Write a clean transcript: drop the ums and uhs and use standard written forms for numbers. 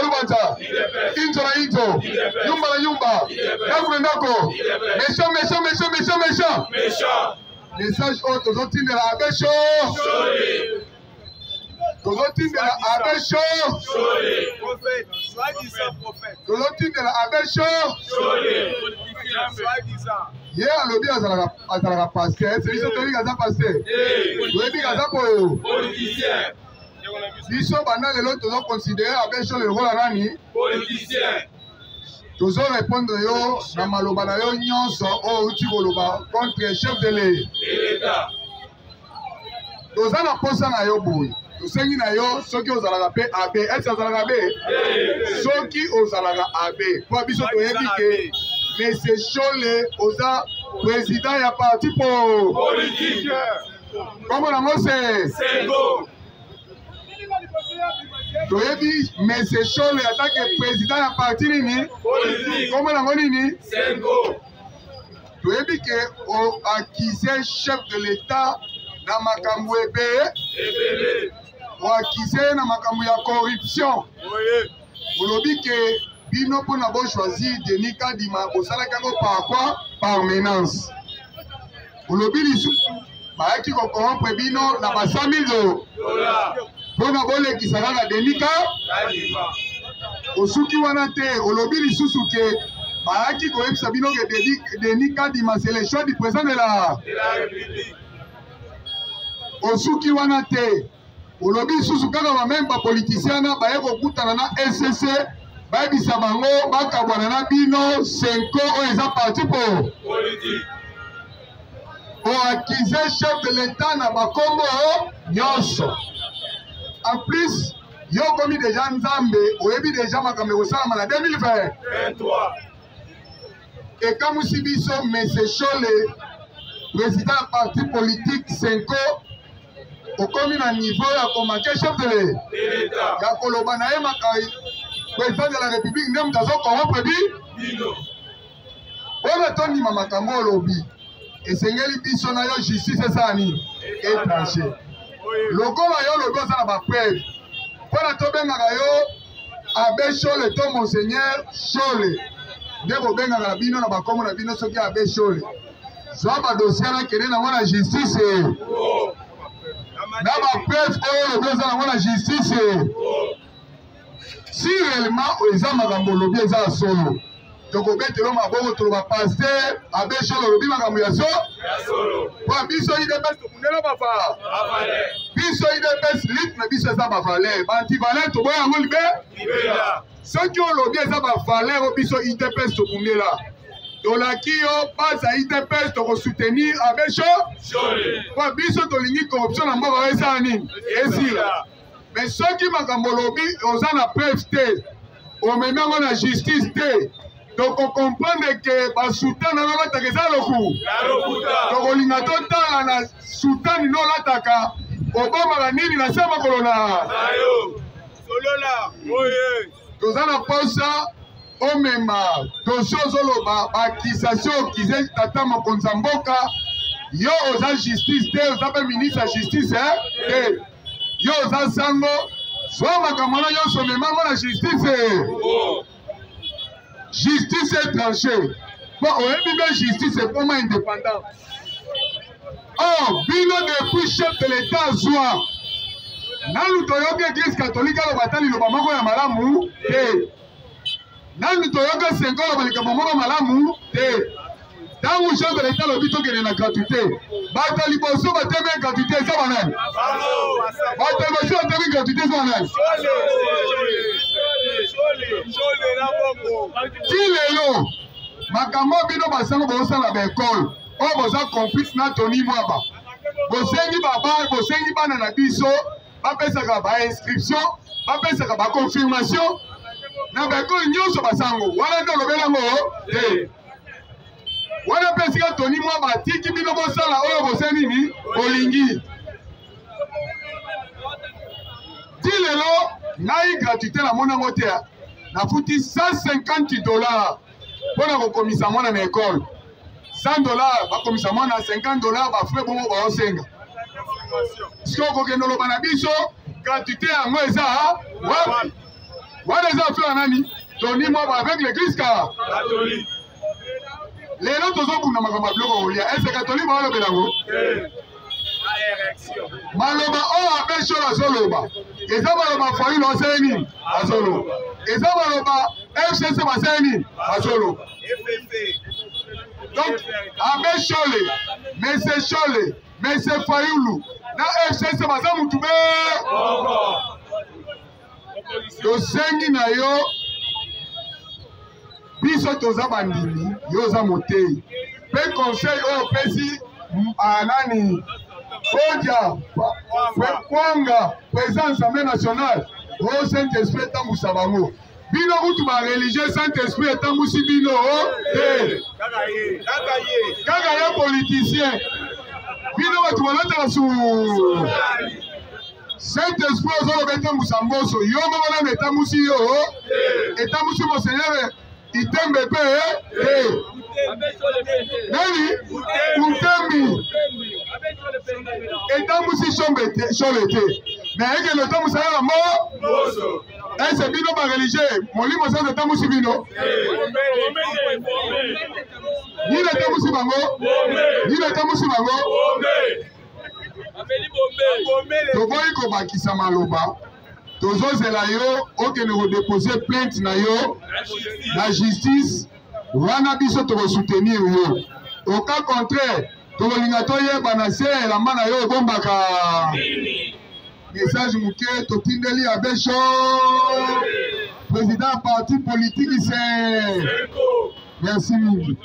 Lubanza. Into na into. Yumba na yumba. Ndako na ndako. Méchant. Message autre, Tozotine la Abécho. Tozotine la Abécho. Prophète, soi-disant prophète. Tozotine la Abécho. Soi-disant. Hier, le bien à pasteur. C'est lui qui a pasteur. Le bien à politicien. Biso bana lelo tozo considérer Abécho le rôle nani? Politicien. Tozo répondre yo na maloba na yo nyonso o uti koloba contre chef de l'État. Toza na posa na yo boy. Tosengi na yo soki ozalaka pe AB. Est-ce ozalaka be? Soki ozalaka AB. Po biso toyebi ke Monsieur Chole oza président ya parti politique. Comment on a Sengo. Toyebi Monsieur Chole attaque président ya parti nini? Politique. Comment on a nini? Sengo. Toyebi ke o accusé chef de l'État na makambo ebele. O accusé na makambo ya corruption. Olobi ke bino pour na bo choisir Denis Kadima osala kango par quoi? Par menace. Olobi lisusu bayaki ko corrompre bino na ba 100 000 $. Pour na bo lekisaka na Denis Kadima. Osuki wana te olobi lisusu ke bayaki ko yebisa bino ke Denis Kadima c'est le choix du président de la République. Osuki wana te olobi lisusu kaka ba même ba politicien na baye ko kutana na SCC bayebisa bango bakabwana na bino Senko oyo eza parti politique. O accusé chef de l'État na bakombo nyonso. En plus, yo komi déjà Nzambe oyebi déjà makambo kosalama na 2023. Ekamusi biso Monsieur Chole président du parti politique Senko okomi na niveau ya komake chef de l'État. Ya koloba na ye makai président de la République ndem tazo corrompre bino. Ona tondima makambo olobi esengeli biso na yo justice esani étranger. Lokola yo lobi oza na bapreuve mpona tobengaka yo Abbé Chole to Monseigneur Chole nde bobengaka na bino na bakombo na bino soki Abbé Chole zwa badossier nakende nango na justice na bapreuve oyo lobi oza nango na justice. Si réellement eza makambo lobi eza solo tokobetelo maboko toloba pasteur Abbé Chole lobi makambo ya solo po biso IDPS tokundela bafa biso IDPS lit na biso eza bavaler baantivaler toboya yango libela soki olobi eza bavaler o biso IDPS tokundela tolaki yo base ya IDPS tokosoutenir Abbé Chole po biso tolingi corruption na mboka oyo esala nini esila. Mais soki makambo lobi oza na preuve te omemi yango na justice te tokocomprendre ke basoutan na balataka eza loku tokolinga totala na soutani no olataka obomaka nini na se makolo na toza na posa omema dosie ozoloba baakisation okize tata mokonzi ya mboka yo oza justice te oza mpe ministre ya justice te yo oza sango zwa makambo wana nyonso memango na justice. Justice étranger po oyebi mpe justice ekoma indépendant. Or bino depuis chef de l'État azwa nanu toyoka église catholique aloba ata liloba moko ya malamu te nanu toyoka Sengo aloba likambo moko malamu te. Ntango chef de l'État lobi tokende na gratuité bato liboso batemi gratuité eza banani? Bato liboso batemi gratuité eza banani? Ti lelo makambo bino basango bozosala baekole oyo boza complice na Tony Mwaba bosengi bana na biso bapesaka bainscription bapesaka baconfirmation na baekole nyonso basango wana nde olobeli yango te. Wana mpe esika Tony Mwaba atiki bino bosala oyo bose nini bolingi. Ti lelo ngai gratuité namoni yango te nafuti $150 mpona kokomisa mwana na ekole. $100 bakomisa mwana $50 bafrais bongo baosenga. Siko kokende oloba na biso gratuité yango eza wapi? Wana eza affaire nani toni moi avec l'église Catholique. lelo tozobunda makambo ya biloko kolia ese katolike balobela yango maloba oyo abe sholo azoloba eza maloba foyilo asele nini azoloba eza maloba fcc basele nini azoloba donc abe shole mese shole mese fayulu na fcc baza mutu be tosengi na yo biso toza bandimi yo oza motei mpe conseil oyo opesi anani odia kwanga président assemblée nationale o saint esprit etambusa bango bino kutu bareligieux saint esprit etambusi bino te kaka ye politicien bino bato balataka su saint esprit ozoloba etambusa mboso yo moko nano etambusi yo etambusi monseigneur itembe pe nani utembi etambusi shole te mais ekele otambusa yala mo ese bino bareligieux molimo sanza etambusi bino nini etambusi bango nini etambusi bango tokoki kobakisa maloba tozozela yo okende kodepose plainte na yo na justice wana biso tokosoutenir yo au cas contraire tokolinga toyeba na se elamba na yo ebombaka message moke totindeli abesho président parti politique c'est merci mingi